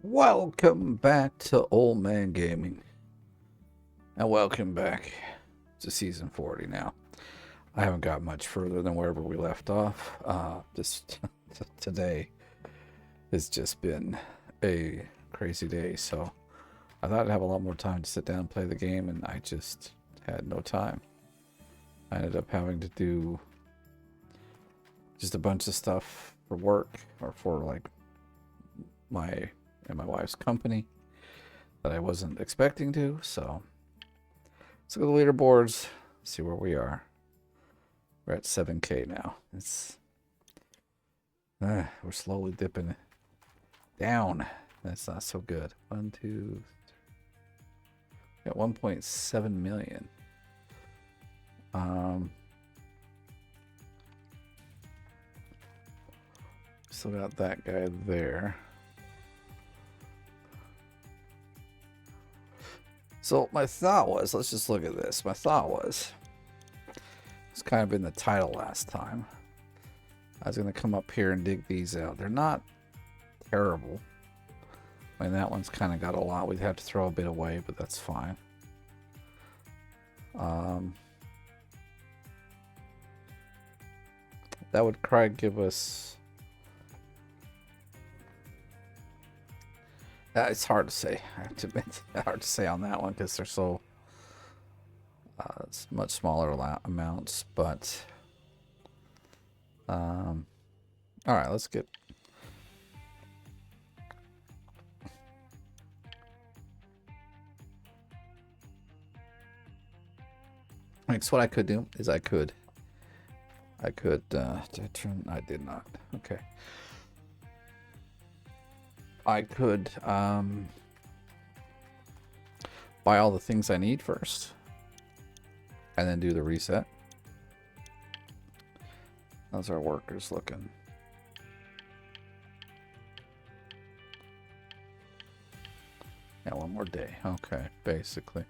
Welcome back to Oldman Gaming. And welcome back to Season 40 now. I haven't got much further than wherever we left off. Just today has just been a crazy day, so I thought I'd have a lot more time to sit down and play the game, and I just had no time. I ended up having to do just a bunch of stuff for work or for like my wife's company that I wasn't expecting to, so let's look at the leaderboards, see where we are. We're at 7K now. We're slowly dipping down. That's not so good. 1, 2, got 1.7 million. Still got that guy there. So my thought was, let's just look at this. My thought was, it's kind of in the title last time. I was going to come up here and dig these out. They're not terrible. I mean, that one's kind of got a lot. We'd have to throw a bit away, but that's fine. That would probably give us... it's hard to say. I have to admit, hard to say on that one because they're so it's much smaller amounts. But all right, let's get. So what I could do is I could. Did I turn? I did not. Okay. I could buy all the things I need first and then do the reset. How's our workers looking? Yeah, one more day. Okay, basically.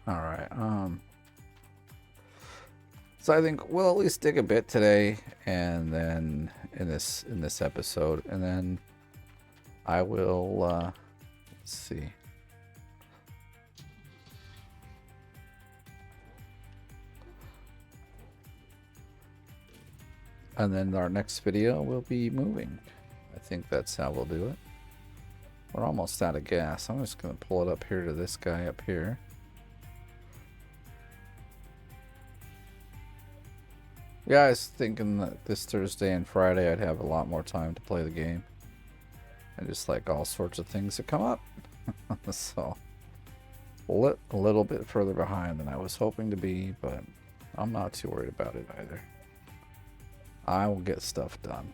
All right. So I think we'll at least dig a bit today, and then in this episode, and then I will let's see. And then our next video will be moving. I think that's how we'll do it. We're almost out of gas. I'm just gonna pull it up here to this guy up here. Yeah, I was thinking that this Thursday and Friday I'd have a lot more time to play the game. And just like all sorts of things that come up. So, a little bit further behind than I was hoping to be, but I'm not too worried about it either. I will get stuff done.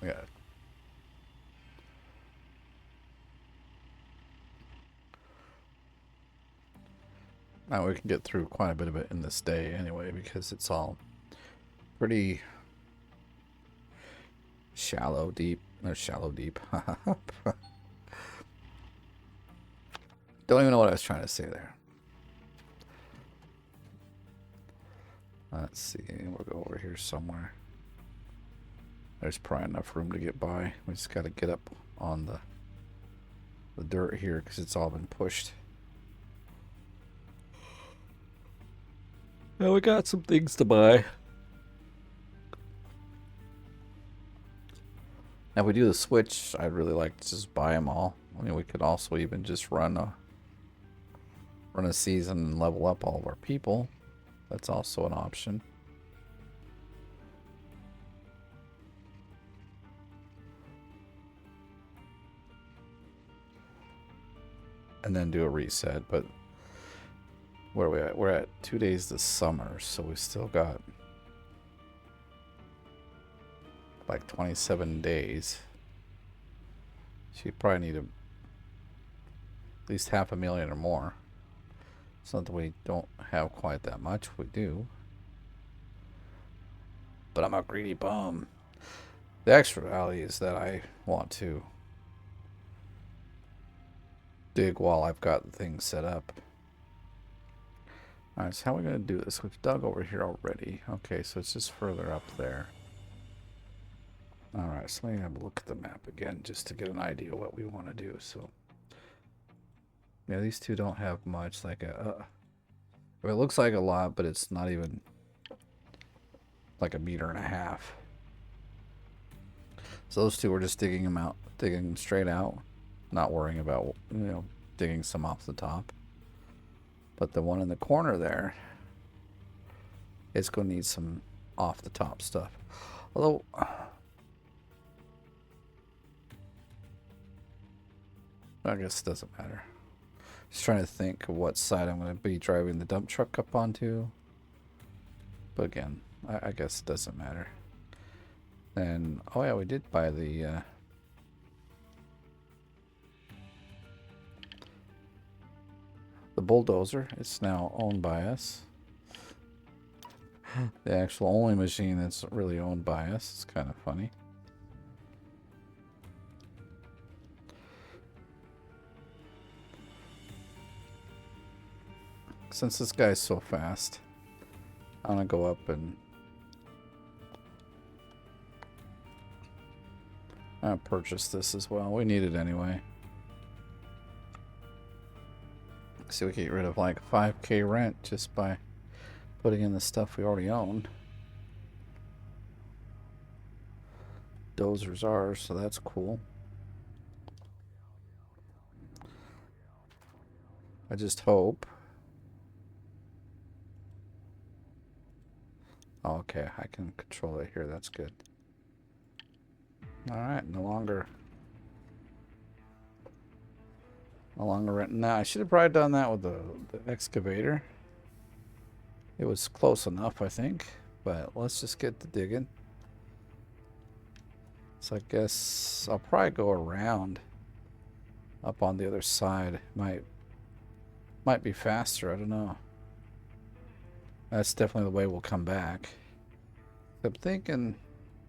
Yeah. Now we can get through quite a bit of it in this day anyway, because it's all pretty shallow deep. Or shallow deep. Don't even know what I was trying to say there. Let's see. We'll go over here somewhere. There's probably enough room to get by. We just got to get up on the dirt here because it's all been pushed. Now we got some things to buy. Now if we do the switch, I'd really like to just buy them all. I mean, we could also even just run a season and level up all of our people. That's also an option. And then do a reset, but where are we at? We're at 2 days this summer, so we still got like 27 days. So you probably need to at least 500,000 or more. It's not that we don't have quite that much. We do. But I'm a greedy bum. The extra value is that I want to dig while I've got things set up. Alright, so how are we going to do this? We've dug over here already. Okay, so it's just further up there. Alright, so let me have a look at the map again just to get an idea of what we want to do. So, yeah, these two don't have much. Like a, it looks like a lot, but it's not even like 1.5 meters. So those two, we're just digging them out, digging them straight out, not worrying about, you know, digging some off the top. But the one in the corner there, it's going to need some off the top stuff. Although, I guess it doesn't matter. Just trying to think of what side I'm going to be driving the dump truck up onto. But again, I guess it doesn't matter. And, oh yeah, we did buy the bulldozer. It's now owned by us. The actual only machine that's really owned by us. It's kind of funny. Since this guy's so fast, I'm gonna go up and purchase this as well. We need it anyway. So we can get rid of like 5K rent just by putting in the stuff we already own. Dozer's ours, so that's cool. I just hope. Oh, okay, I can control it here. That's good. Alright, no longer renting. Now, I should have probably done that with the excavator. It was close enough, I think. But let's just get to digging. So I guess I'll probably go around up on the other side. Might be faster, I don't know. That's definitely the way we'll come back. I'm thinking,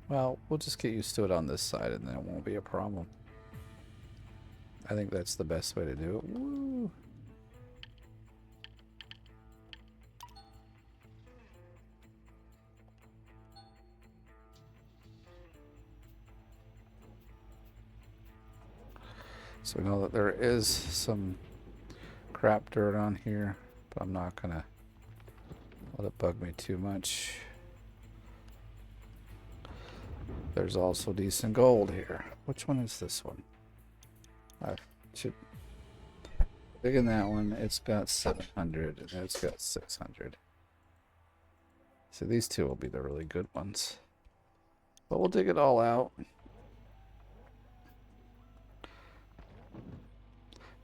well, we'll just get used to it on this side and then it won't be a problem. I think that's the best way to do it. Woo. So we know that there is some crap dirt on here, but I'm not gonna let it bug me too much. There's also decent gold here. Which one is this one? I should dig in that one. It's got 700 and it's got 600. So these two will be the really good ones. But we'll dig it all out.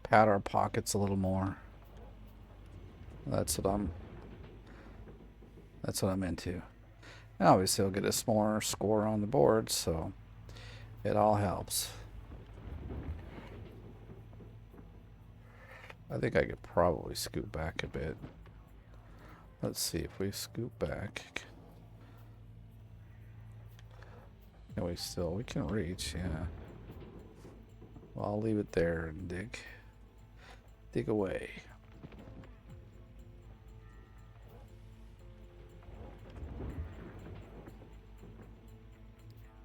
Pad our pockets a little more. That's what I'm into. And obviously I'll get a smaller score on the board, so it all helps. I think I could probably scoot back a bit. Let's see if we scoot back. And we can reach, yeah. Well, I'll leave it there and dig away.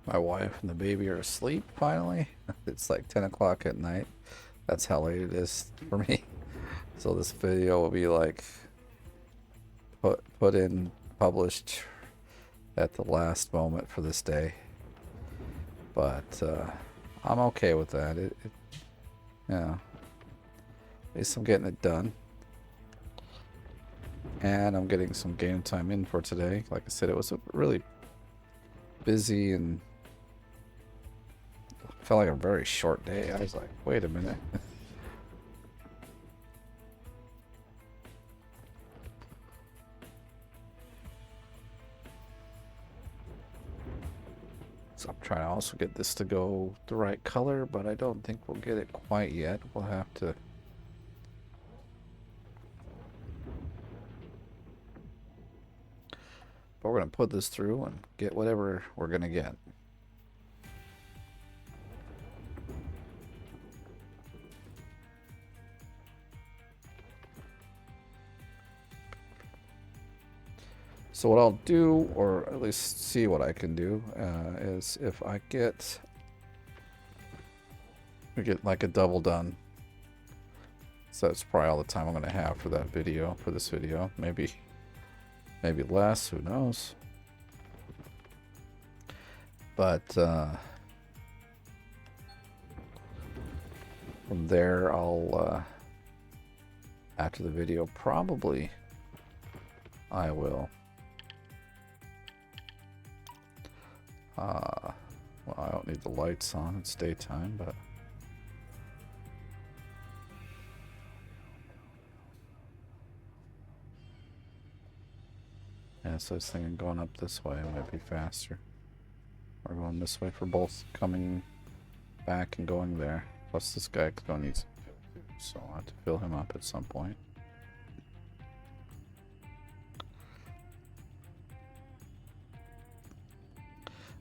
My wife and the baby are asleep finally. It's like 10 o'clock at night. That's how late it is for me. So this video will be like published at the last moment for this day. But I'm okay with that. Yeah. At least I'm getting it done. And I'm getting some game time in for today. Like I said, it was a really busy and felt like a very short day. I was like, wait a minute. So I'm trying to also get this to go the right color, but I don't think we'll get it quite yet. We'll have to But we're going to put this through and get whatever we're going to get. So what I'll do, or at least see what I can do, is if I get... We get like a double done. So that's probably all the time I'm going to have for that video, for this video. Maybe less, who knows. But from there, I'll, after the video, probably I will, well, I don't need the lights on, it's daytime, but yeah, so I was thinking going up this way might be faster. Or going this way for both coming back and going there. Plus this guy still needs food, so I'll have to fill him up at some point.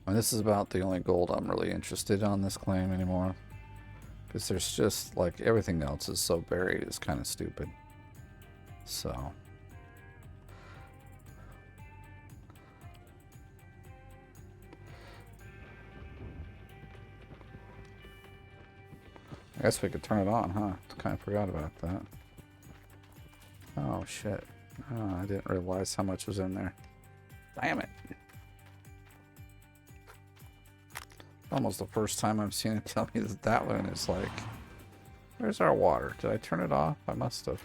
And this is about the only gold I'm really interested on this claim anymore. Because there's just, like, everything else is so buried, it's kind of stupid. So... I guess we could turn it on, huh? Kind of forgot about that. Oh, shit. Oh, I didn't realize how much was in there. Damn it. Almost the first time I've seen it tell me that that one is like... Where's our water? Did I turn it off? I must have.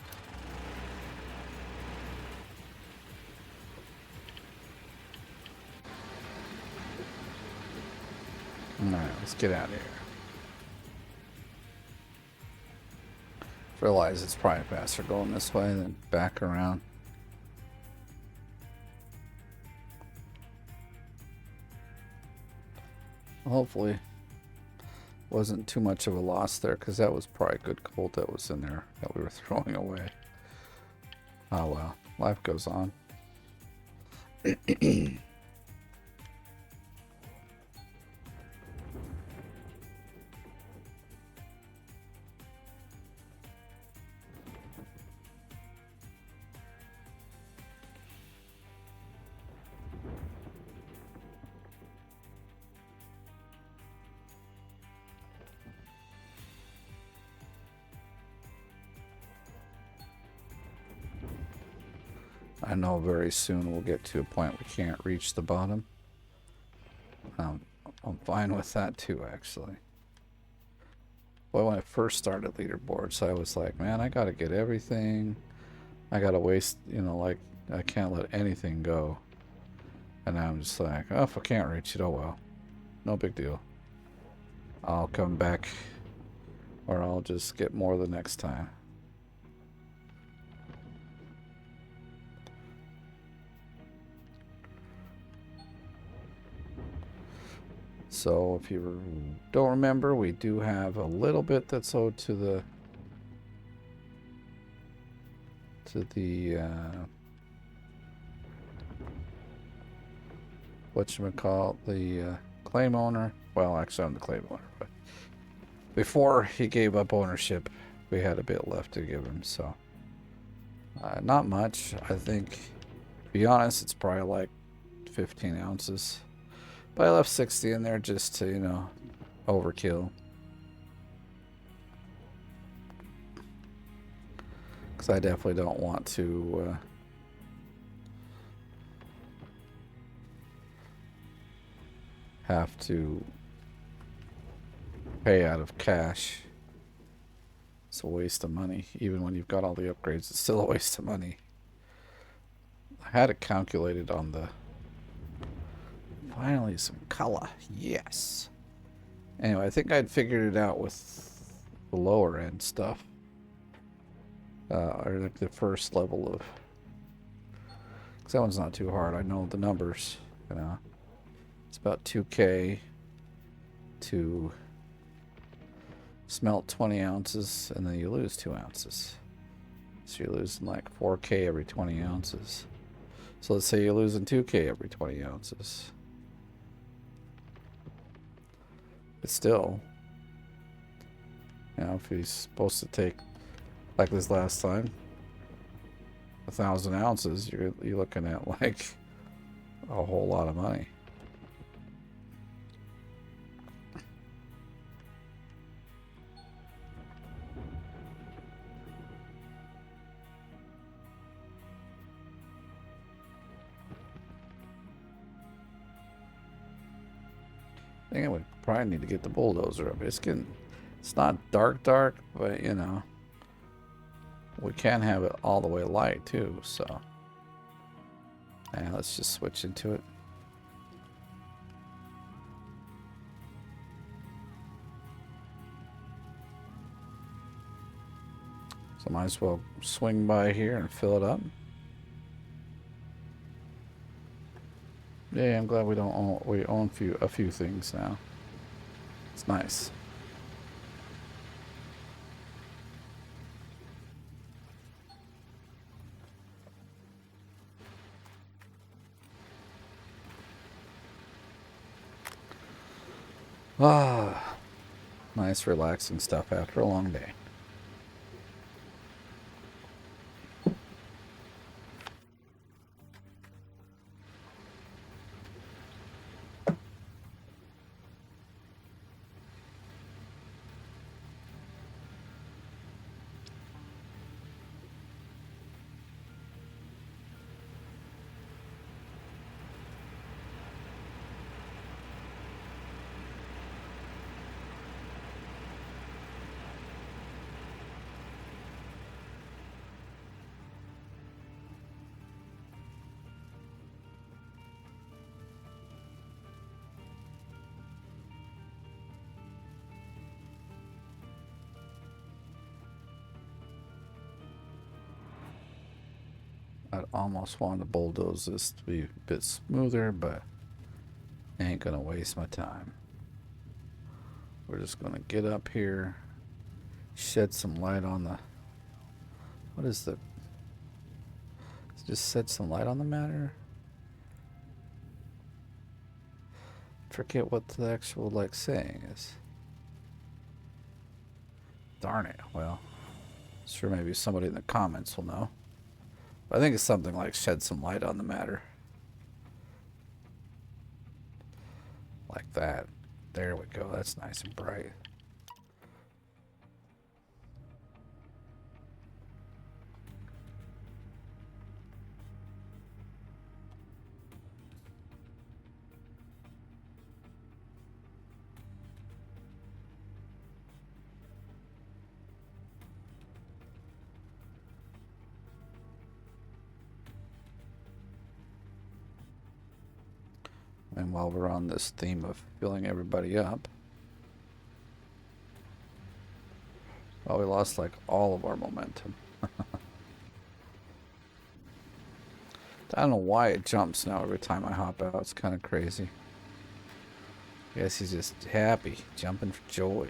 Alright, let's get out of here. Realize it's probably faster going this way than back around. Hopefully wasn't too much of a loss there, because that was probably good gold that was in there that we were throwing away. Oh well, life goes on. I know very soon we'll get to a point we can't reach the bottom. I'm fine with that too, actually. Well, when I first started leaderboards, I was like, man, I gotta get everything. I gotta waste, you know, like, I can't let anything go. And now I'm just like, oh, if I can't reach it, oh well. No big deal. I'll come back, or I'll just get more the next time. So if you don't remember, we do have a little bit that's owed to the whatchamacallit, the claim owner. Well, actually I'm the claim owner, but before he gave up ownership, we had a bit left to give him, so not much. I think, to be honest, it's probably like 15 ounces. But I left 60 in there just to, you know, overkill. Because I definitely don't want to have to pay out of cash. It's a waste of money. Even when you've got all the upgrades, it's still a waste of money. I had it calculated on the... Finally, some color. Yes. Anyway, I think I'd figured it out with the lower end stuff. Or like the first level of... Because that one's not too hard. I know the numbers. You know, it's about 2K to smelt 20 ounces, and then you lose 2 ounces. So you're losing like 4K every 20 ounces. So let's say you're losing 2K every 20 ounces. But still, you know, if he's supposed to take, like this last time, 1,000 ounces, you're looking at like a whole lot of money. I think I would probably need to get the bulldozer up. It's not dark, but you know, we can have it all the way light too. So, and let's just switch into it. So might as well swing by here and fill it up. Yeah, I'm glad we own a few things now. It's nice. Ah, nice relaxing stuff after a long day. I'd almost want to bulldoze this to be a bit smoother, but I ain't gonna waste my time. We're just gonna get up here, shed some light on the... What is the... Just shed some light on the matter? Forget what the actual, like, saying is. Darn it. Well, sure maybe somebody in the comments will know. But I think it's something like shed some light on the matter. Like that. There we go. That's nice and bright. And while we're on this theme of filling everybody up, well, we lost like all of our momentum. I don't know why it jumps now every time I hop out. It's kind of crazy. I guess he's just happy, jumping for joy.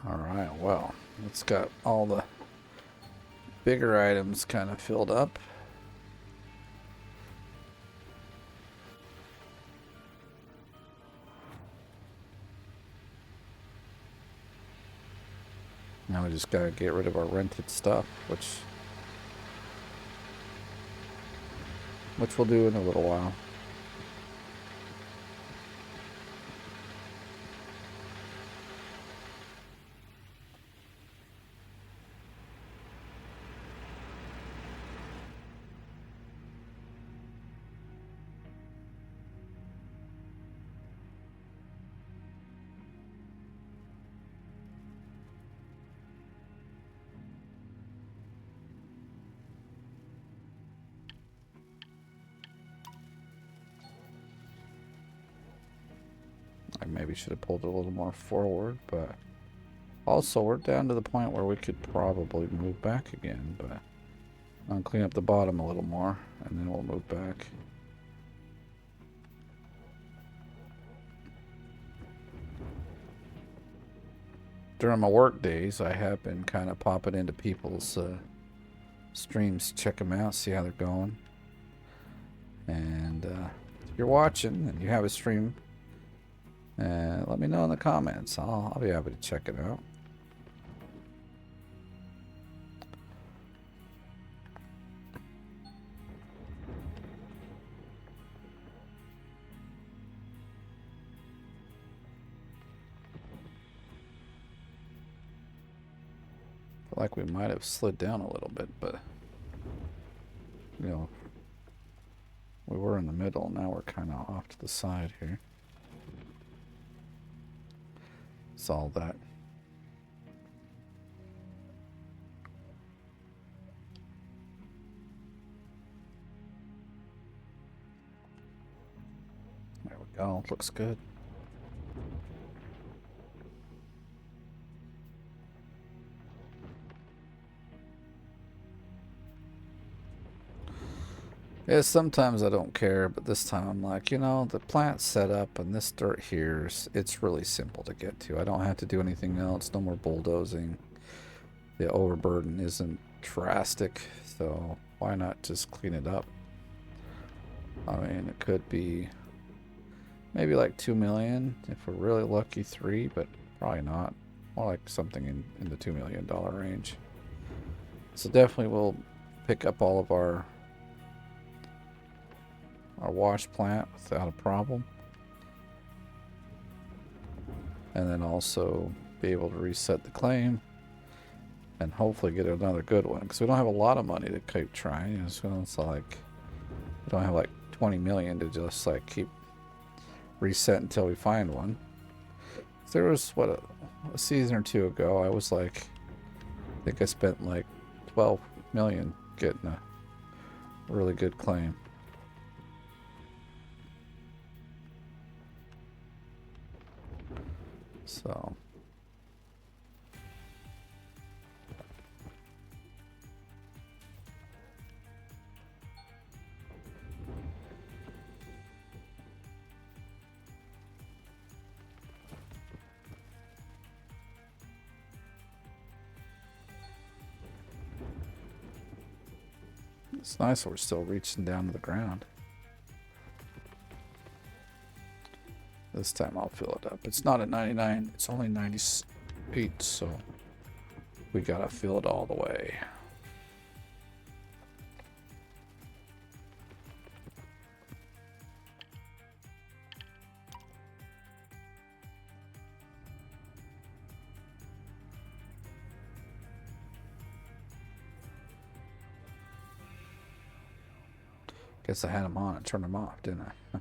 Alright, well, it's got all the bigger items kind of filled up. Now we just gotta get rid of our rented stuff, which we'll do in a little while. I maybe should have pulled it a little more forward, but also we're down to the point where we could probably move back again, but I'll clean up the bottom a little more, and then we'll move back. During my work days, I have been kind of popping into people's streams, check them out, see how they're going. And if you're watching and you have a stream, let me know in the comments. I'll be happy to check it out. Feel like we might have slid down a little bit, but you know, we were in the middle. Now we're kind of off to the side here. It's all that. There we go. Looks good. Yeah, sometimes I don't care, but this time I'm like, you know, the plant's set up and this dirt here, it's really simple to get to. I don't have to do anything else, no more bulldozing. The overburden isn't drastic, so why not just clean it up? I mean, it could be maybe like 2 million, if we're really lucky 3, but probably not. More like something in the $2 million range. So definitely we'll pick up all of our wash plant without a problem, and then also be able to reset the claim and hopefully get another good one, because we don't have a lot of money to keep trying. You know, so it's like we don't have like 20 million to just like keep reset until we find one. There was what a season or two ago, I was like, I think I spent like 12 million getting a really good claim. So it's nice that we're still reaching down to the ground. This time I'll fill it up. It's not at 99, it's only 98, so we gotta fill it all the way. Guess I had them on and turned them off, didn't I?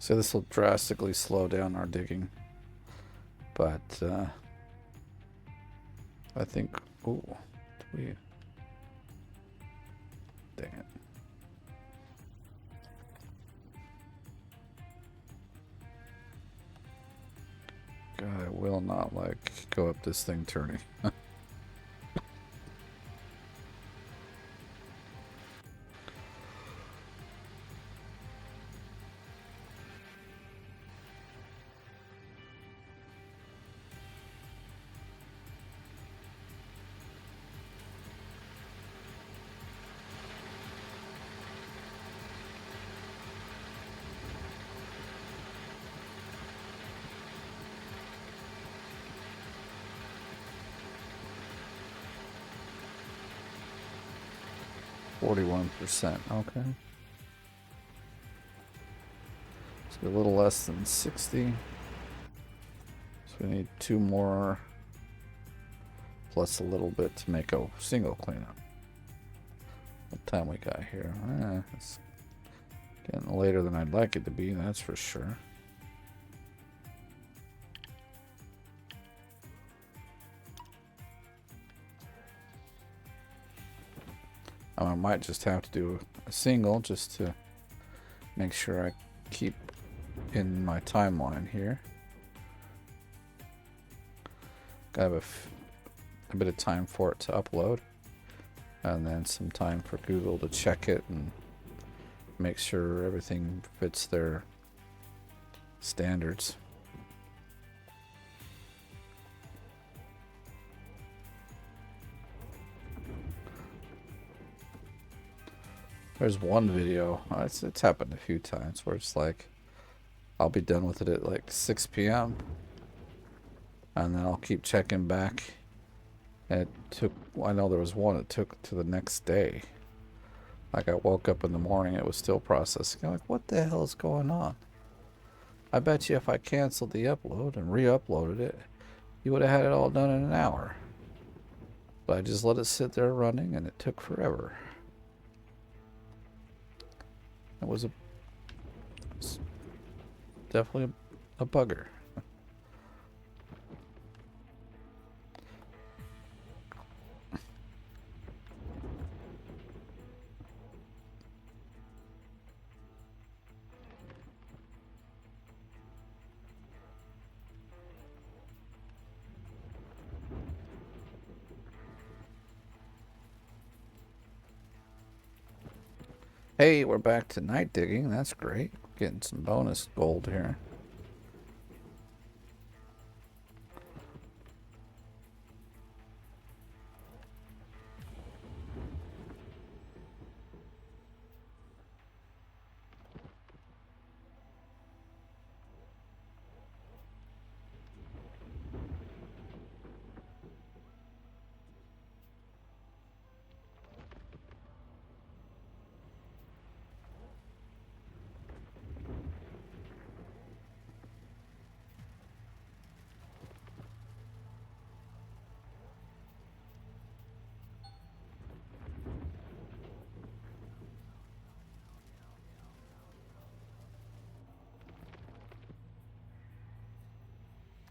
So this will drastically slow down our digging, but I think, ooh, dang it. God, I will not like go up this thing turning. 41%, okay. So a little less than 60. So we need 2 more plus a little bit to make a single cleanup. What time we got here? It's getting later than I'd like it to be, that's for sure. I might just have to do a single just to make sure I keep in my timeline here. Gotta have a bit of time for it to upload, and then some time for Google to check it and make sure everything fits their standards. There's one video, it's happened a few times, where it's like, I'll be done with it at like 6 p.m. and then I'll keep checking back. And it took, I know there was one, it took to the next day. Like I woke up in the morning, it was still processing. I'm like, what the hell is going on? I bet you if I canceled the upload and re-uploaded it, you would have had it all done in an hour. But I just let it sit there running, and it took forever. It was definitely a bugger. Hey, we're back to night digging. That's great. Getting some bonus gold here.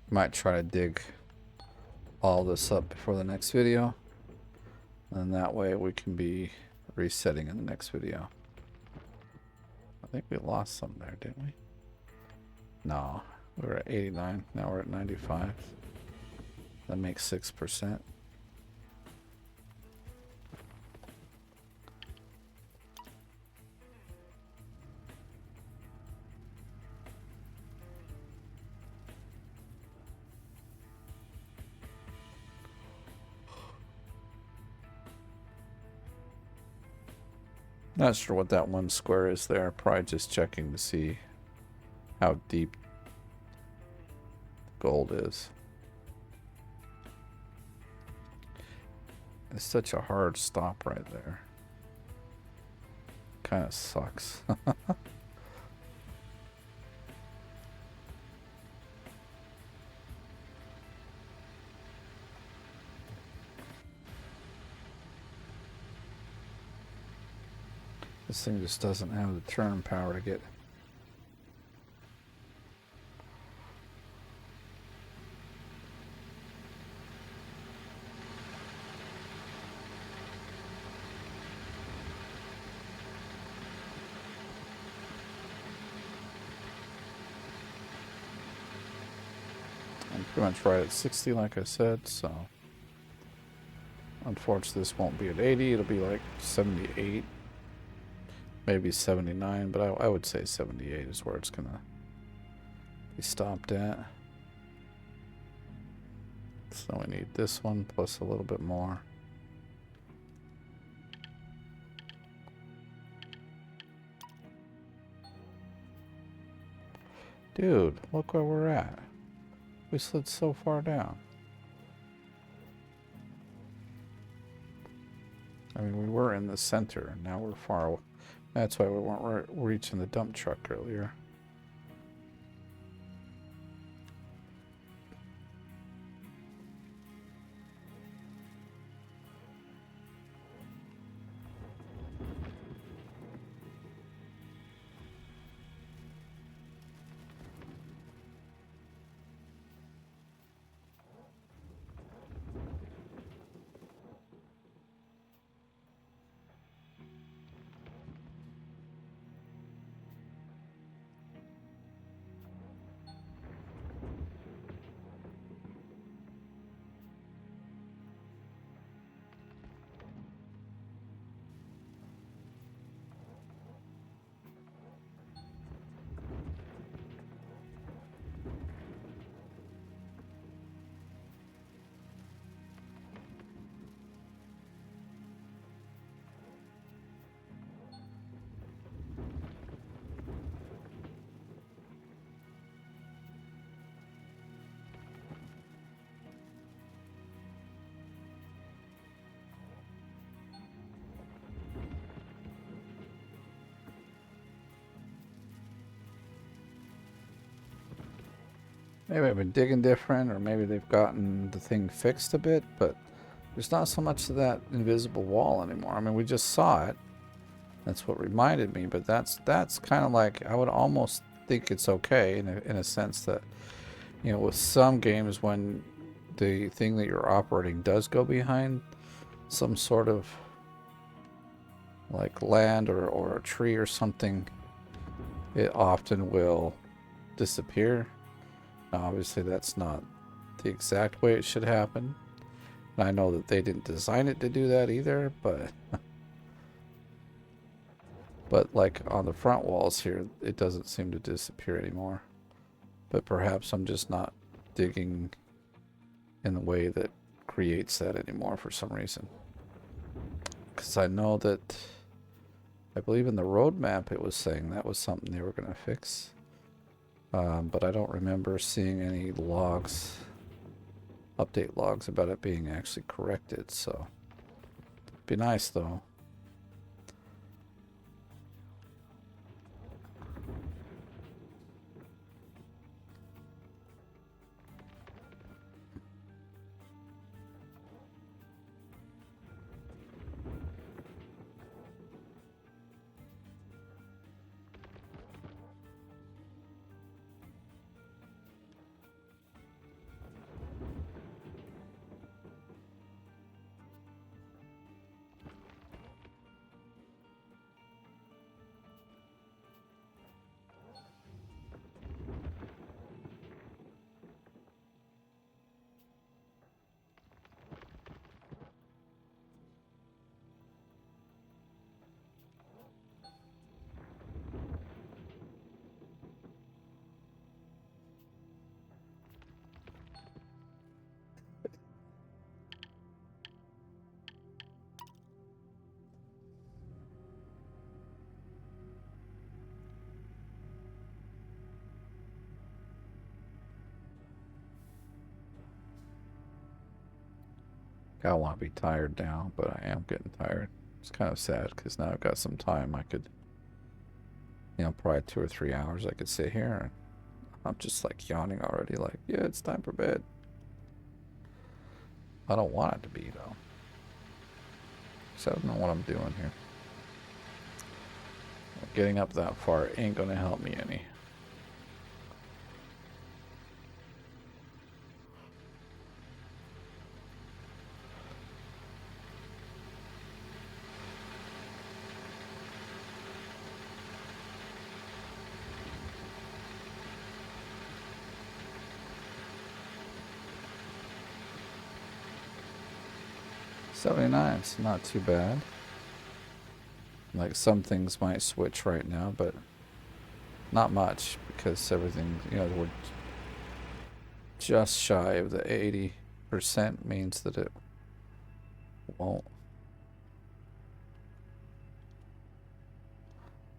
Might try to dig all this up before the next video, and that way we can be resetting in the next video. I think we lost some there, didn't we? No, we were at 89, now we're at 95. That makes 6%. Not sure what that one square is there. Probably just checking to see how deep gold is. It's such a hard stop right there. Kind of sucks. This thing just doesn't have the turn power to get. I'm pretty much right at 60, like I said, so unfortunately this won't be at 80, it'll be like 78. Maybe 79, but I would say 78 is where it's gonna be stopped at. So we need this one plus a little bit more. Dude, look where we're at. We slid so far down. I mean, we were in the center, and now we're far away. That's why we weren't reaching the dump truck earlier. maybe I've been digging different, or maybe they've gotten the thing fixed a bit, but there's not so much of that invisible wall anymore. I mean, we just saw it. That's what reminded me, but that's kind of like, I would almost think it's okay in a sense that, you know, with some games when the thing that you're operating does go behind some sort of like land or a tree or something, it often will disappear. Now, obviously, that's not the exact way it should happen. And I know that they didn't design it to do that either, but but like on the front walls here, it doesn't seem to disappear anymore. But perhaps I'm just not digging in the way that creates that anymore for some reason. Because I know that, I believe in the roadmap it was saying that was something they were going to fix. But I don't remember seeing any logs, update logs about it being actually corrected, so it'd be nice though. I don't want to be tired now, but I am getting tired. It's kind of sad because now I've got some time. I could, you know, probably 2 or 3 hours I could sit here, and I'm just like yawning already, like, yeah, it's time for bed. I don't want it to be though. So I don't know what I'm doing here. Getting up that far ain't gonna help me any. $79, it's not too bad. Like some things might switch right now, but not much because everything, you know, we're just shy of the 80% means that it won't.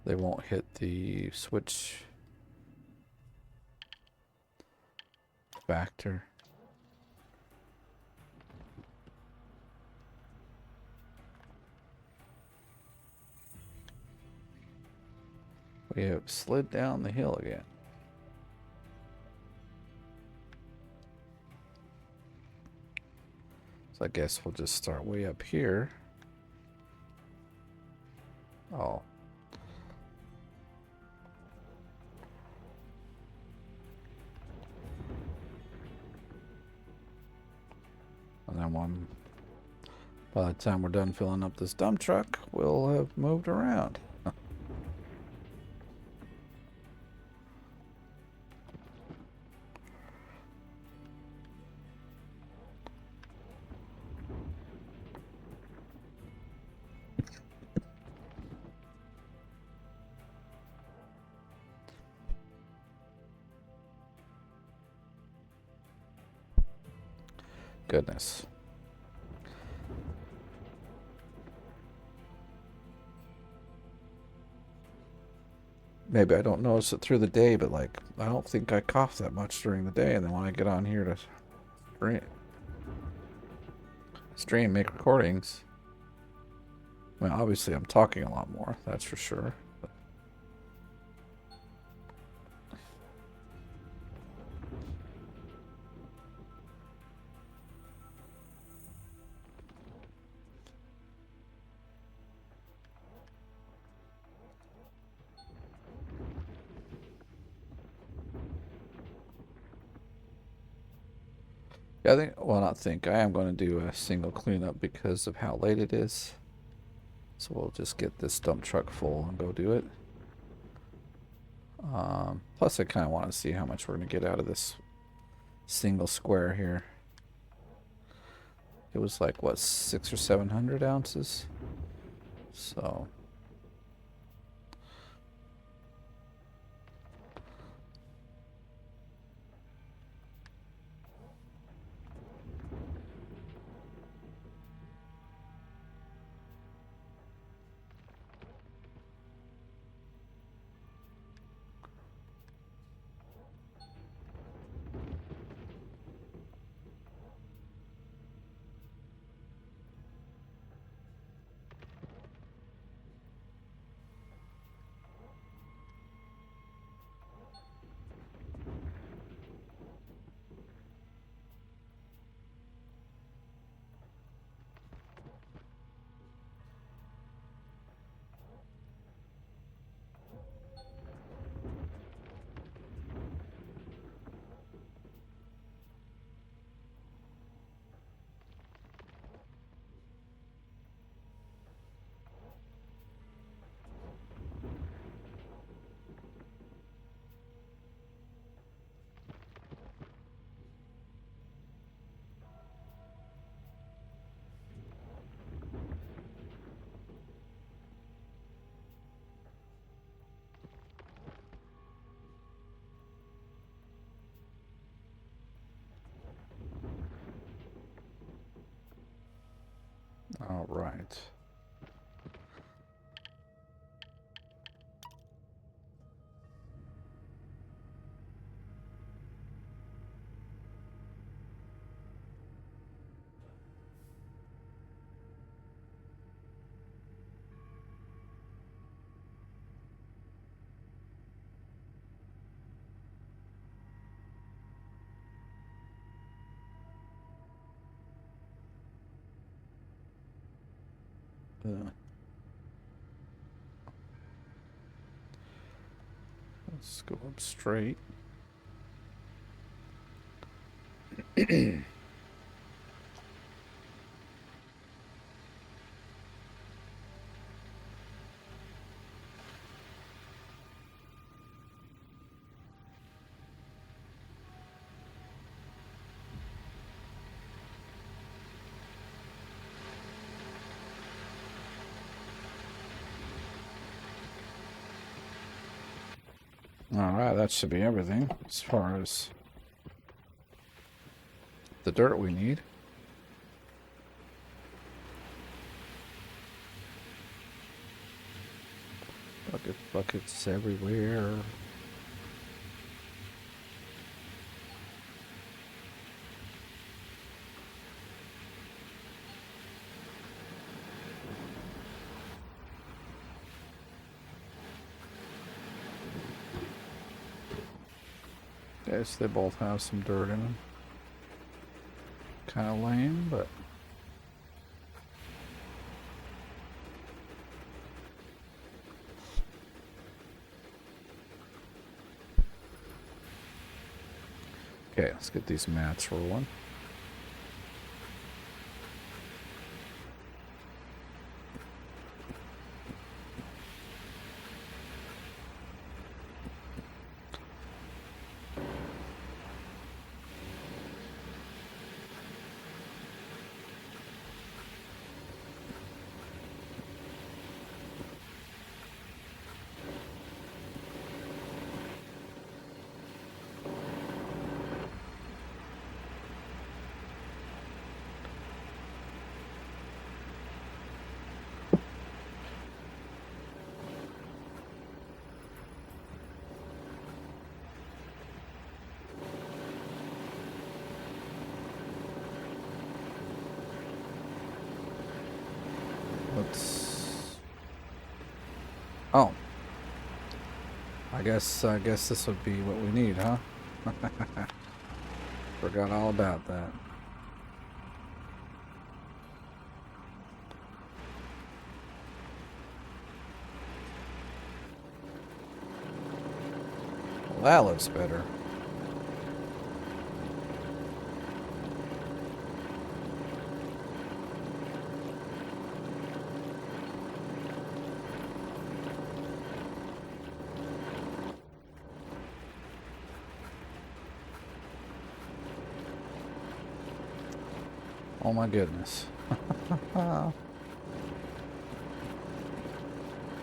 They won't hit the switch factor. We have slid down the hill again. So I guess we'll just start way up here. Oh. And then by the time we're done filling up this dump truck, we'll have moved around. Goodness. Maybe I don't notice it through the day, but like, I don't think I cough that much during the day, and then when I get on here to make recordings, I mean, obviously I'm talking a lot more, that's for sure. Yeah, I think, well, not think. I am going to do a single cleanup because of how late it is. So we'll just get this dump truck full and go do it. Plus, I kind of want to see how much we're going to get out of this single square here. It was like, what, 600 or 700 ounces? So... All right. Let's go up straight. Alright, that should be everything as far as the dirt we need. Buckets everywhere. Yes, they both have some dirt in them. Kind of lame, but... Okay, let's get these mats rolling. Oh. I guess this would be what we need, huh? Forgot all about that. Well, that looks better. Oh my goodness.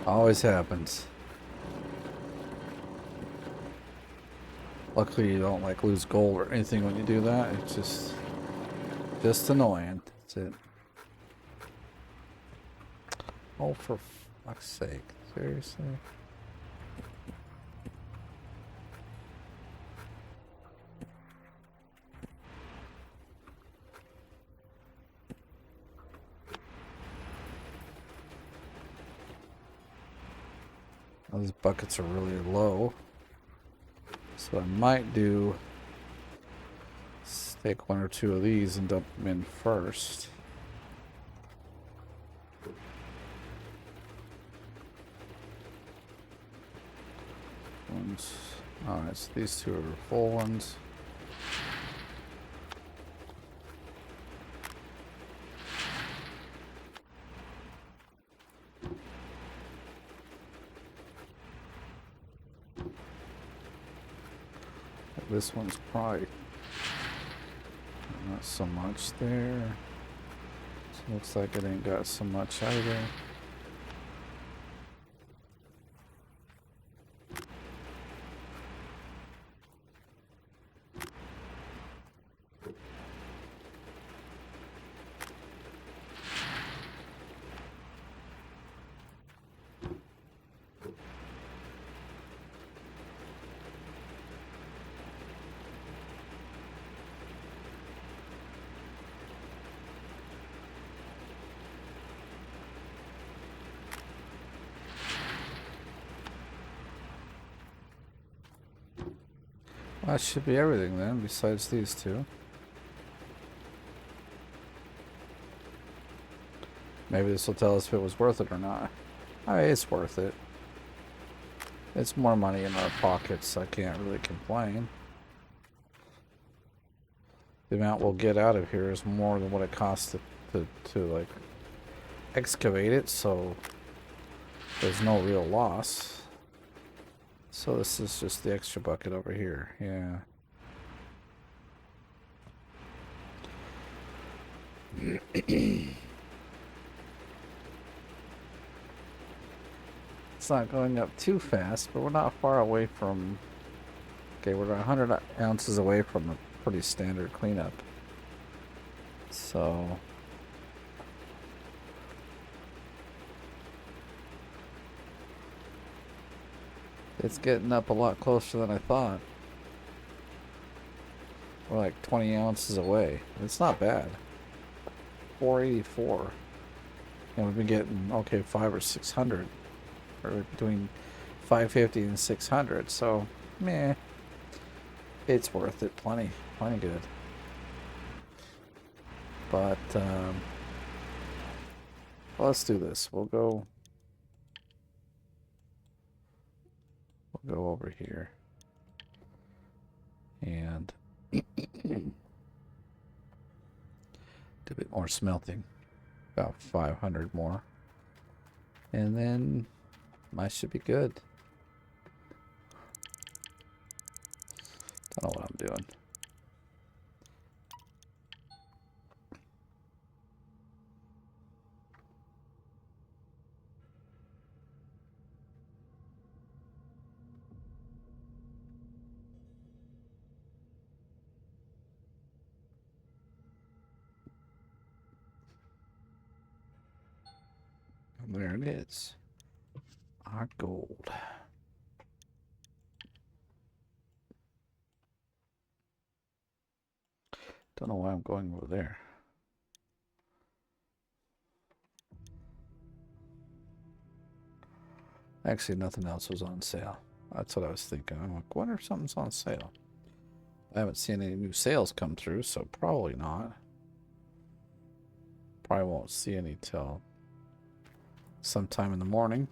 Always happens. Luckily you don't like lose gold or anything when you do that. It's just annoying. That's it. Oh, for fuck's sake. Seriously? Well, these buckets are really low. So I might do... take one or two of these and dump them in first. Alright, so these two are full ones. This one's probably not so much there. So looks like it ain't got so much either. Well, that should be everything then, besides these two. Maybe this will tell us if it was worth it or not. I mean, it's worth it. It's more money in our pockets. I can't really complain. The amount we'll get out of here is more than what it costs to like excavate it, so there's no real loss. So this is just the extra bucket over here. Yeah. It's not going up too fast, but we're not far away from... Okay, we're 100 ounces away from a pretty standard cleanup. So... it's getting up a lot closer than I thought. We're like 20 ounces away. It's not bad. 484. And we've been getting, okay, 500 or 600. Or between 550 and 600. So, meh. It's worth it. Plenty good. But, well, let's do this. We'll go over here. And do a bit more smelting. About 500 more. And then I should be good. Don't know what I'm doing. There it is. Our gold. Don't know why I'm going over there. Actually, nothing else was on sale. That's what I was thinking. I'm like, wonder if something's on sale. I haven't seen any new sales come through, so probably not. Probably won't see any till sometime in the morning.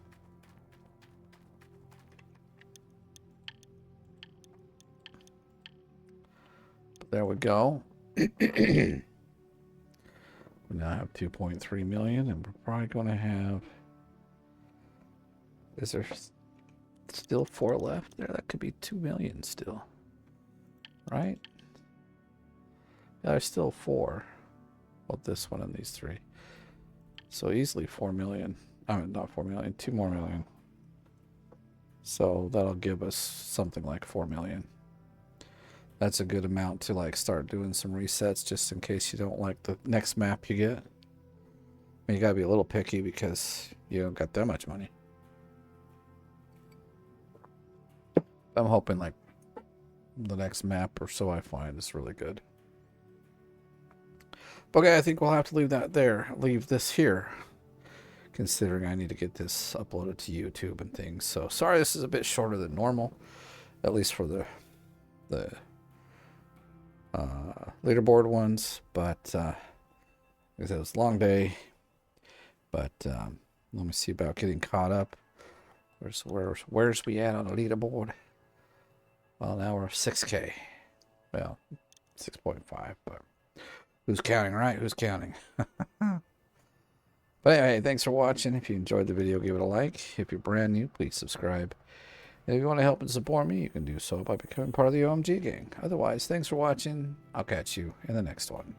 But there we go. We now have 2.3 million, and we're probably going to have... Is there still 4 left there? That could be 2 million still. Right? Yeah, there's still 4. Well, this one and these three. So easily 4 million. I mean, not 4 million, 2 more million. So that'll give us something like 4 million. That's a good amount to like start doing some resets just in case you don't like the next map you get. I mean, you gotta be a little picky because you don't got that much money. I'm hoping like the next map or so I find is really good. Okay, I think we'll have to leave that there. Leave this here, considering I need to get this uploaded to YouTube and things. So sorry this is a bit shorter than normal, at least for the leaderboard ones. But it was a long day. But let me see about getting caught up. Where's we at on the leaderboard? Well, now we're 6K. Well, 6.5, but who's counting, right? Who's counting? But anyway, thanks for watching. If you enjoyed the video, give it a like. If you're brand new, please subscribe. And if you want to help and support me, you can do so by becoming part of the OMG gang. Otherwise, thanks for watching. I'll catch you in the next one.